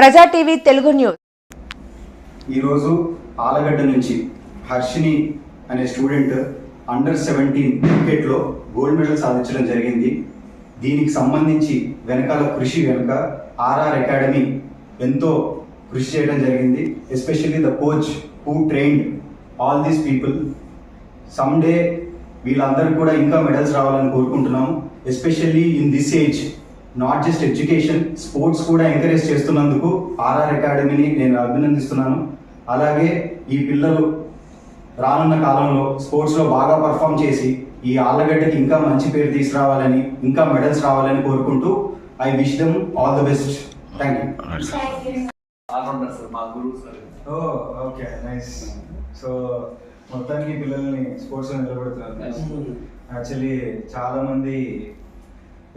ప్రజా TV Telugu news. ఈరోజు ఆలగడ్డ నుంచి హర్షిని అనే స్టూడెంట్ అండర్-17 క్రికెట్లో గోల్డ్ మెడల్ సాధించడం జరిగింది. దీనికి సంబంధించి వెనకాల కృషి వెనుక ఆర్ఆర్ అకాడమీ ఎంతో కృషి చేయడం జరిగింది. Especially the coach who trained all these people. Someday వీళ్ళందరికీ కూడా ఇంకా మెడల్స్ రావాలని కోరుకుంటున్నాము. Especially in this age not just education, sports కూడా ఎంకరేజ్ చేస్తున్నందుకు ఆర్ఆర్ అకాడమీని నేను అభినందిస్తున్నాను. అలాగే ఈ పిల్లలు రానున్న కాలంలో స్పోర్ట్స్లో బాగా పర్ఫామ్ చేసి ఈ ఆళ్ళగడ్డకి ఇంకా మంచి పేరు తీసుకురావాలని, ఇంకా మెడల్స్ రావాలని కోరుకుంటూ I wish them all the best. Thank you. Okay, nice. So మొత్తానికి పిల్లల్ని స్పోర్ట్స్లో నిలబెడుతున్నారు. యాక్చువల్లీ చాలామంది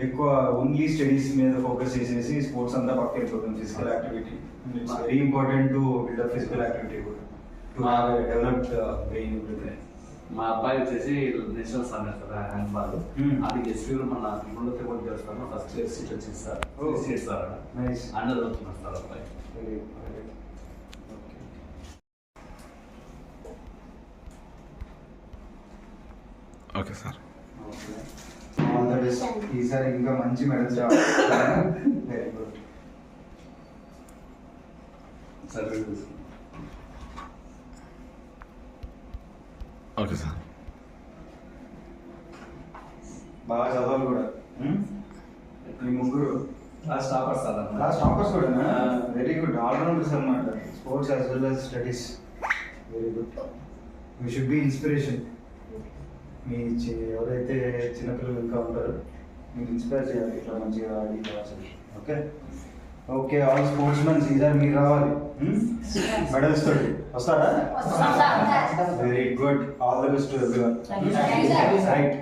ఎక్కువ ఓన్లీ స్టడీస్ మీద ఫోకస్ చేసేసి స్పోర్ట్స్ అంతా పక్క వెళ్ళిపోతుంది. Physical activity it's very important to build up physical activity కూడా టు హ్యావ్ డెవలప్డ్ బ్రెయిన్. మా అబ్బాయి వచ్చేసి నేషనల్స్ అన్నారు సార్ హ్యాండ్బాల్. అది ఎస్పీ మన ముందు కూడా చేస్తాను. ఫస్ట్ ఇయర్ సీట్ వచ్చింది సార్. సీట్ సార్ అండర్ అవుతున్నారు సార్ అబ్బాయి. Okay sir. All the best. ఈసారి ఇంకా మంచి మెడల్స్ రావాలి. Very good sir. Okay sir. బాగా చదవాలి కూడా. ఈ ముగ్గురు last topper sir. Last toppers కూడా. Very good. ఆల్రౌండర్స్ అన్నమాట. Sports as well as studies. Very good. You should be inspiration. మీ ఎవరైతే చిన్నపిల్లలు ఇంకా ఉంటారో మీరు ఇన్స్పైర్ చేయాలి, ఇట్లా మంచిగా ఆడి రావాలి. Okay okay. All sports mens ఈసారి మీరు రావాలి మెడల్స్ తోటి. వస్తారా? Very good. All the best to everyone. Right.